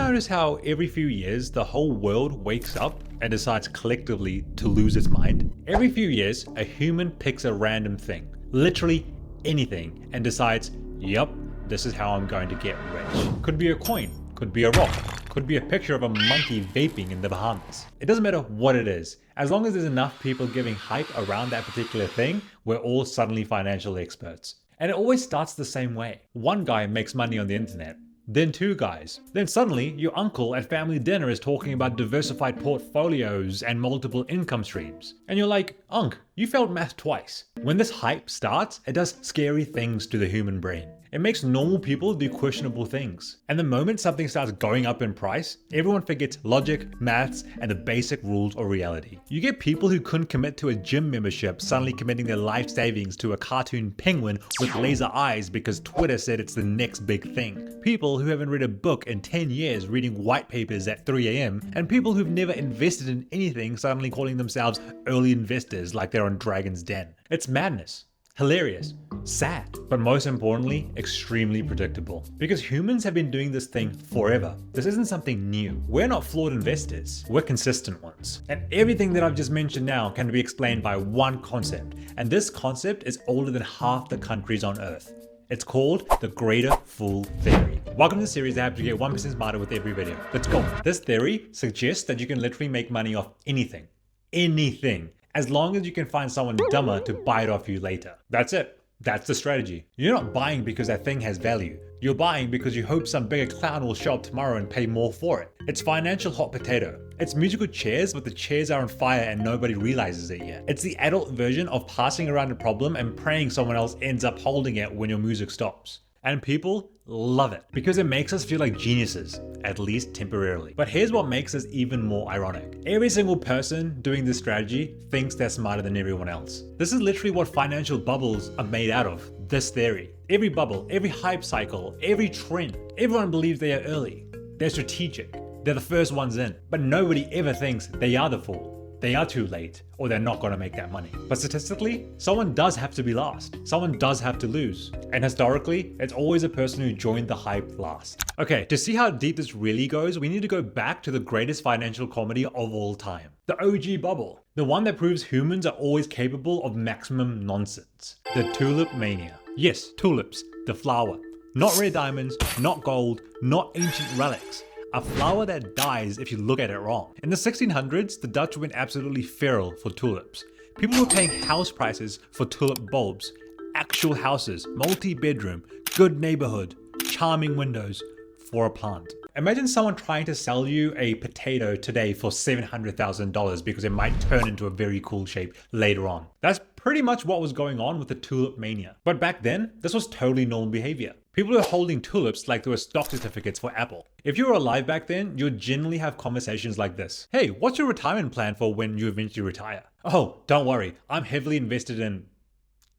notice how every few years the whole world wakes up and decides collectively to lose its mind? Every few years, a human picks a random thing, literally anything, and decides, yep, this is how I'm going to get rich. Could be a coin, could be a rock, could be a picture of a monkey vaping in the Bahamas. It doesn't matter what it is. As long as there's enough people giving hype around that particular thing, we're all suddenly financial experts. And it always starts the same way. One guy makes money on the internet, then two guys. Then suddenly, your uncle at family dinner is talking about diversified portfolios and multiple income streams. And you're like, Unc, you failed math twice. When this hype starts, it does scary things to the human brain. It makes normal people do questionable things. And the moment something starts going up in price, everyone forgets logic, maths, and the basic rules of reality. You get people who couldn't commit to a gym membership suddenly committing their life savings to a cartoon penguin with laser eyes because Twitter said it's the next big thing. People who haven't read a book in 10 years reading white papers at 3 AM, and people who've never invested in anything suddenly calling themselves early investors like they're on Dragon's Den. It's madness. Hilarious, sad, but most importantly, extremely predictable. Because humans have been doing this thing forever. This isn't something new. We're not flawed investors, we're consistent ones. And everything that I've just mentioned now can be explained by one concept. And this concept is older than half the countries on Earth. It's called the Greater Fool Theory. Welcome to the series that helps you get 1% smarter with every video. Let's go. This theory suggests that you can literally make money off anything. Anything. As long as you can find someone dumber to buy it off you later. That's it. That's the strategy. You're not buying because that thing has value. You're buying because you hope some bigger clown will show up tomorrow and pay more for it. It's financial hot potato. It's musical chairs, but the chairs are on fire and nobody realizes it yet. It's the adult version of passing around a problem and praying someone else ends up holding it when your music stops. And people love it because it makes us feel like geniuses, at least temporarily. But here's what makes this even more ironic. Every single person doing this strategy thinks they're smarter than everyone else. This is literally what financial bubbles are made out of, this theory. Every bubble, every hype cycle, every trend, everyone believes they are early. They're strategic. They're the first ones in. But nobody ever thinks they are the fool. They are too late, or they're not going to make that money. But statistically, someone does have to be last. Someone does have to lose. And historically, it's always a person who joined the hype last. Okay, to see how deep this really goes, we need to go back to the greatest financial comedy of all time. The OG bubble. The one that proves humans are always capable of maximum nonsense. The tulip mania. Yes, tulips, the flower. Not rare diamonds, not gold, not ancient relics. A flower that dies if you look at it wrong. In the 1600s, the Dutch went absolutely feral for tulips. People were paying house prices for tulip bulbs. Actual houses, multi-bedroom, good neighborhood, charming windows for a plant. Imagine someone trying to sell you a potato today for $700,000 because it might turn into a very cool shape later on. That's pretty much what was going on with the tulip mania. But back then, this was totally normal behavior. People were holding tulips like they were stock certificates for Apple. If you were alive back then, you'd generally have conversations like this. Hey, what's your retirement plan for when you eventually retire? Oh, don't worry, I'm heavily invested in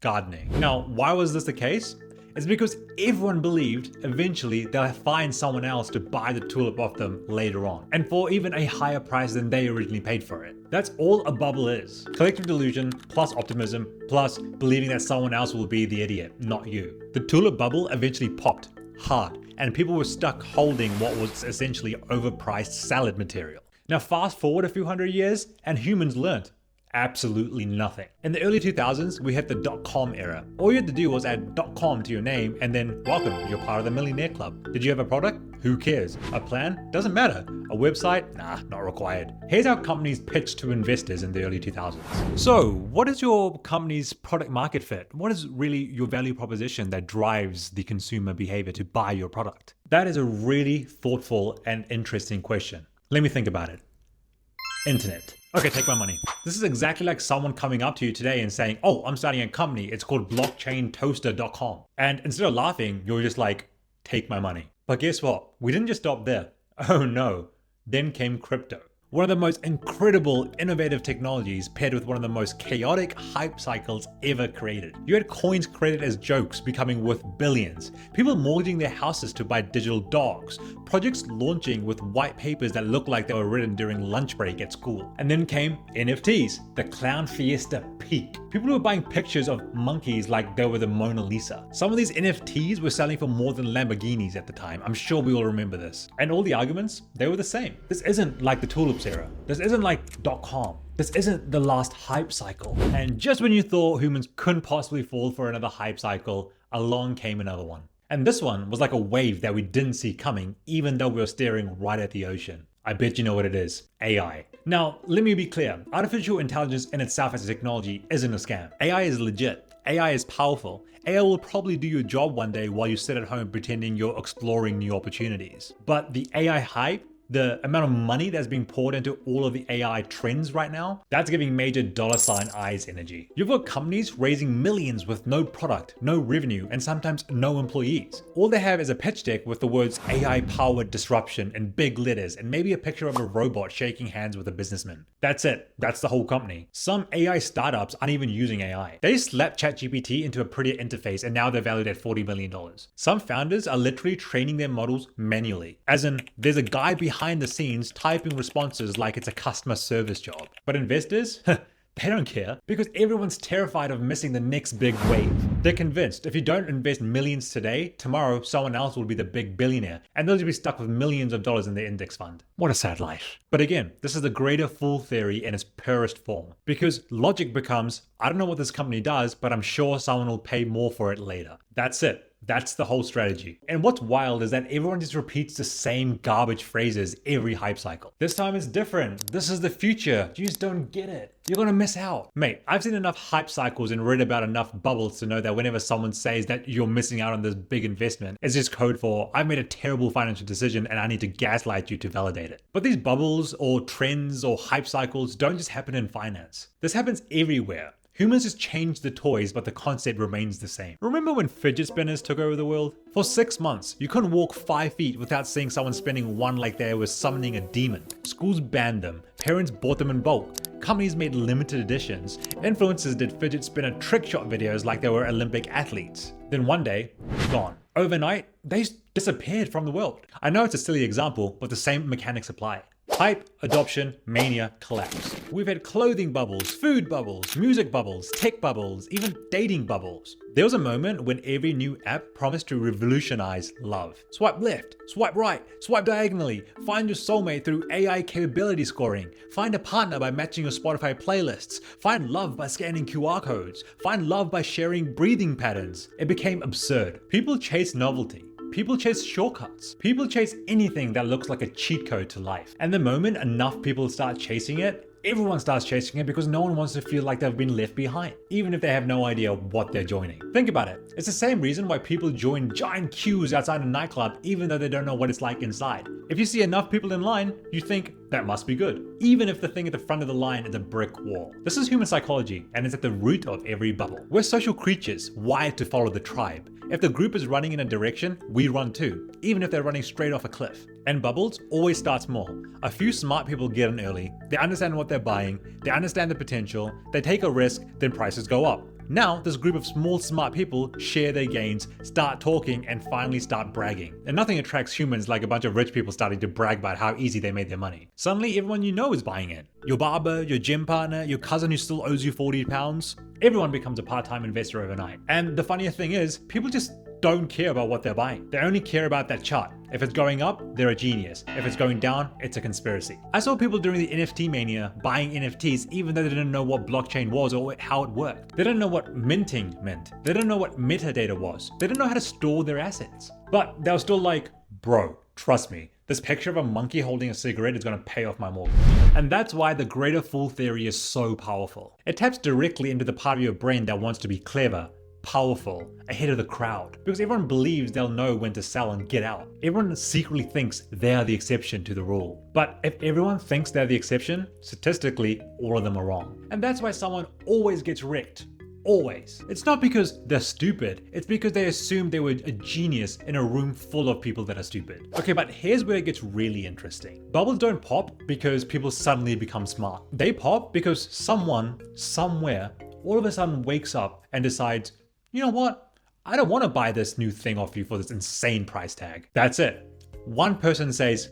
gardening. Now, why was this the case? It's because everyone believed eventually they'll find someone else to buy the tulip off them later on, and for even a higher price than they originally paid for it. That's all a bubble is. Collective delusion, plus optimism, plus believing that someone else will be the idiot, not you. The tulip bubble eventually popped hard, and people were stuck holding what was essentially overpriced salad material. Now fast forward a few hundred years, and humans learned. Absolutely nothing. In the early 2000s, we hit the .com era. All you had to do was add .com to your name and then welcome, you're part of the millionaire club. Did you have a product? Who cares? A plan? Doesn't matter. A website? Nah, not required. Here's how companies pitched to investors in the early 2000s. So, what is your company's product market fit? What is really your value proposition that drives the consumer behavior to buy your product? That is a really thoughtful and interesting question. Let me think about it. Internet. Okay, take my money. This is exactly like someone coming up to you today and saying, oh, I'm starting a company. It's called blockchaintoaster.com. And instead of laughing, you're just like, take my money. But guess what? We didn't just stop there. Oh no. Then came crypto. One of the most incredible, innovative technologies paired with one of the most chaotic hype cycles ever created. You had coins created as jokes becoming worth billions, people mortgaging their houses to buy digital dogs, projects launching with white papers that looked like they were written during lunch break at school. And then came NFTs, the clown fiesta peak. People were buying pictures of monkeys like they were the Mona Lisa. Some of these NFTs were selling for more than Lamborghinis at the time. I'm sure we all remember this. And all the arguments, they were the same. This isn't like the tulips era. This isn't like .com. This isn't the last hype cycle. And just when you thought humans couldn't possibly fall for another hype cycle, along came another one. And this one was like a wave that we didn't see coming, even though we were staring right at the ocean. I bet you know what it is. AI. Now, let me be clear. Artificial intelligence in itself as a technology isn't a scam. AI is legit. AI is powerful. AI will probably do your job one day while you sit at home pretending you're exploring new opportunities. But the AI hype, the amount of money that's being poured into all of the AI trends right now, that's giving major dollar sign eyes energy. You've got companies raising millions with no product, no revenue, and sometimes no employees. All they have is a pitch deck with the words AI powered disruption in big letters and maybe a picture of a robot shaking hands with a businessman. That's it. That's the whole company. Some AI startups aren't even using AI. They slapped ChatGPT into a prettier interface and now they're valued at $40 million. Some founders are literally training their models manually. As in, there's a guy behind the scenes typing responses like it's a customer service job. But investors? They don't care because everyone's terrified of missing the next big wave. They're convinced if you don't invest millions today, tomorrow someone else will be the big billionaire and they'll just be stuck with millions of dollars in their index fund. What a sad life. But again, this is the greater fool theory in its purest form because logic becomes, I don't know what this company does, but I'm sure someone will pay more for it later. That's it. That's the whole strategy. And what's wild is that everyone just repeats the same garbage phrases every hype cycle. This time it's different. This is the future. You just don't get it. You're gonna miss out. Mate, I've seen enough hype cycles and read about enough bubbles to know that whenever someone says that you're missing out on this big investment, it's just code for, I've made a terrible financial decision and I need to gaslight you to validate it. But these bubbles or trends or hype cycles don't just happen in finance. This happens everywhere. Humans just change the toys, but the concept remains the same. Remember when fidget spinners took over the world? For 6 months, you couldn't walk 5 feet without seeing someone spinning one like they were summoning a demon. Schools banned them, parents bought them in bulk, companies made limited editions, influencers did fidget spinner trick shot videos like they were Olympic athletes. Then one day, gone. Overnight, they disappeared from the world. I know it's a silly example, but the same mechanics apply. Hype, adoption, mania, collapse. We've had clothing bubbles, food bubbles, music bubbles, tech bubbles, even dating bubbles. There was a moment when every new app promised to revolutionize love. Swipe left, swipe right, swipe diagonally, find your soulmate through AI capability scoring, find a partner by matching your Spotify playlists, find love by scanning QR codes, find love by sharing breathing patterns. It became absurd. People chase novelty. People chase shortcuts. People chase anything that looks like a cheat code to life. And the moment enough people start chasing it, everyone starts chasing it because no one wants to feel like they've been left behind, even if they have no idea what they're joining. Think about it. It's the same reason why people join giant queues outside a nightclub even though they don't know what it's like inside. If you see enough people in line, you think that must be good, even if the thing at the front of the line is a brick wall. This is human psychology and it's at the root of every bubble. We're social creatures wired to follow the tribe. If the group is running in a direction, we run too, even if they're running straight off a cliff. And bubbles always start small. A few smart people get in early, they understand what they're buying, they understand the potential, they take a risk, then prices go up. Now, this group of small smart people share their gains, start talking, and finally start bragging. And nothing attracts humans like a bunch of rich people starting to brag about how easy they made their money. Suddenly, everyone you know is buying it. Your barber, your gym partner, your cousin who still owes you 40 pounds. Everyone becomes a part-time investor overnight. And the funniest thing is, people just don't care about what they're buying. They only care about that chart. If it's going up, they're a genius. If it's going down, it's a conspiracy. I saw people during the NFT mania buying NFTs even though they didn't know what blockchain was or how it worked. They didn't know what minting meant. They didn't know what metadata was. They didn't know how to store their assets. But they were still like, bro, trust me, this picture of a monkey holding a cigarette is going to pay off my mortgage. And that's why the greater fool theory is so powerful. It taps directly into the part of your brain that wants to be clever, powerful, ahead of the crowd, because everyone believes they'll know when to sell and get out. Everyone secretly thinks they are the exception to the rule. But if everyone thinks they're the exception, statistically, all of them are wrong. And that's why someone always gets wrecked. Always. It's not because they're stupid, it's because they assume they were a genius in a room full of people that are stupid. Okay, but here's where it gets really interesting. Bubbles don't pop because people suddenly become smart. They pop because someone, somewhere, all of a sudden wakes up and decides, you know what? I don't want to buy this new thing off you for this insane price tag. That's it. One person says,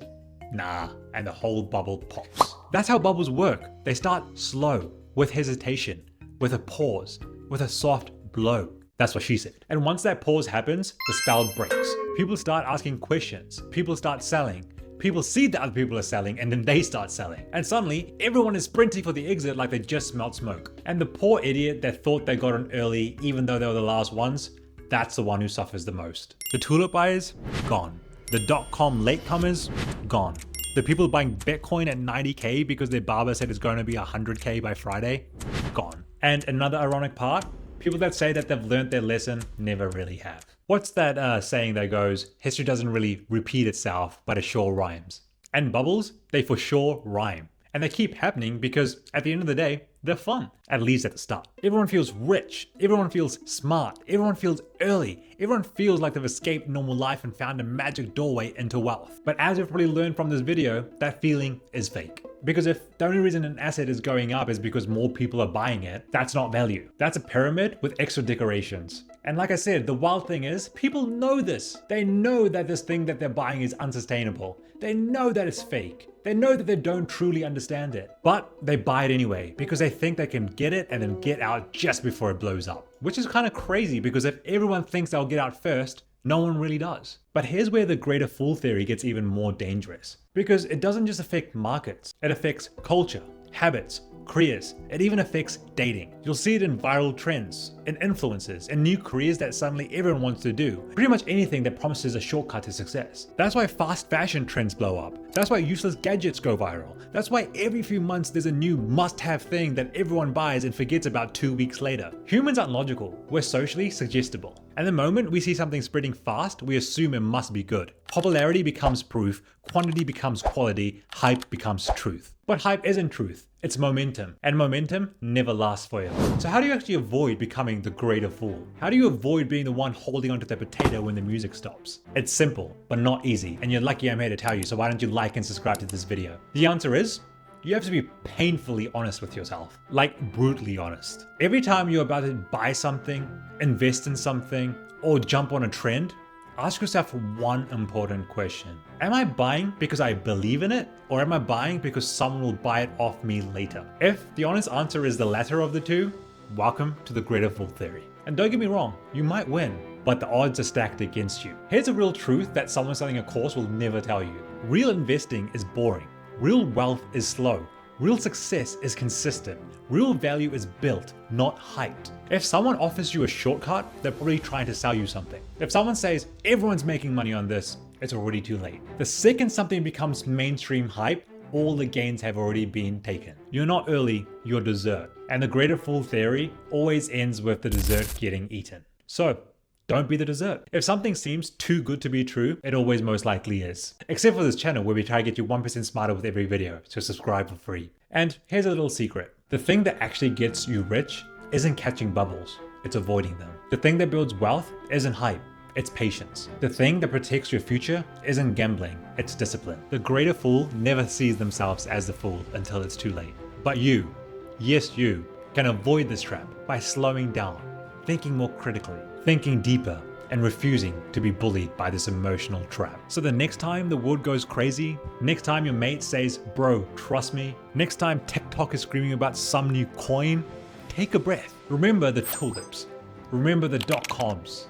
nah, and the whole bubble pops. That's how bubbles work. They start slow, with hesitation, with a pause, with a soft blow. That's what she said. And once that pause happens, the spell breaks. People start asking questions. People start selling. People see that other people are selling and then they start selling. And suddenly, everyone is sprinting for the exit like they just smelled smoke. And the poor idiot that thought they got in early even though they were the last ones, that's the one who suffers the most. The tulip buyers, gone. The .com latecomers, gone. The people buying Bitcoin at 90K because their barber said it's going to be 100K by Friday, gone. And another ironic part, people that say that they've learned their lesson never really have. What's that saying that goes, history doesn't really repeat itself, but it sure rhymes. And bubbles, they for sure rhyme. And they keep happening because at the end of the day, they're fun, at least at the start. Everyone feels rich, everyone feels smart, everyone feels early, everyone feels like they've escaped normal life and found a magic doorway into wealth. But as we've probably learned from this video, that feeling is fake. Because if the only reason an asset is going up is because more people are buying it, that's not value. That's a pyramid with extra decorations. And like I said, the wild thing is, people know this. They know that this thing that they're buying is unsustainable. They know that it's fake. They know that they don't truly understand it. But they buy it anyway, because they think they can get it and then get out just before it blows up. Which is kind of crazy, because if everyone thinks they'll get out first, no one really does. But here's where the greater fool theory gets even more dangerous. Because it doesn't just affect markets, it affects culture, habits, careers. It even affects dating. You'll see it in viral trends, in influencers, and new careers that suddenly everyone wants to do. Pretty much anything that promises a shortcut to success. That's why fast fashion trends blow up. That's why useless gadgets go viral. That's why every few months there's a new must-have thing that everyone buys and forgets about 2 weeks later. Humans aren't logical. We're socially suggestible. And the moment we see something spreading fast, we assume it must be good. Popularity becomes proof, quantity becomes quality, hype becomes truth. But hype isn't truth, it's momentum. And momentum never lasts forever. So how do you actually avoid becoming the greater fool? How do you avoid being the one holding onto the potato when the music stops? It's simple, but not easy. And you're lucky I'm here to tell you, so why don't you like and subscribe to this video? The answer is, you have to be painfully honest with yourself. Like brutally honest. Every time you're about to buy something, invest in something, or jump on a trend, ask yourself one important question. Am I buying because I believe in it? Or am I buying because someone will buy it off me later? If the honest answer is the latter of the two, welcome to the greater fool theory. And don't get me wrong, you might win, but the odds are stacked against you. Here's a real truth that someone selling a course will never tell you. Real investing is boring. Real wealth is slow. Real success is consistent. Real value is built, not hyped. If someone offers you a shortcut, they're probably trying to sell you something. If someone says, everyone's making money on this, it's already too late. The second something becomes mainstream hype, all the gains have already been taken. You're not early, you're dessert. And the greater fool theory always ends with the dessert getting eaten. So, don't be the dessert. If something seems too good to be true, it always most likely is. Except for this channel where we try to get you 1% smarter with every video, so subscribe for free. And here's a little secret. The thing that actually gets you rich isn't catching bubbles, it's avoiding them. The thing that builds wealth isn't hype, it's patience. The thing that protects your future isn't gambling, it's discipline. The greater fool never sees themselves as the fool until it's too late. But you, yes you, can avoid this trap by slowing down, thinking more critically, thinking deeper, and refusing to be bullied by this emotional trap. So the next time the world goes crazy, next time your mate says, bro, trust me, next time TikTok is screaming about some new coin, take a breath. Remember the tulips. Remember the .coms.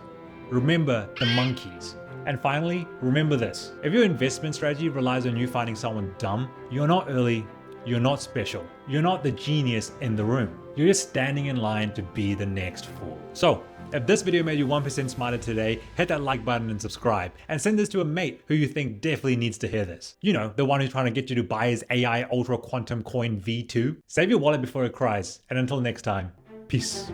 Remember the monkeys. And finally, remember this. If your investment strategy relies on you finding someone dumb, you're not early, you're not special. You're not the genius in the room. You're just standing in line to be the next fool. So, if this video made you 1% smarter today, hit that like button and subscribe, and send this to a mate who you think definitely needs to hear this. You know, the one who's trying to get you to buy his AI Ultra Quantum Coin V2. Save your wallet before it cries, and until next time, peace.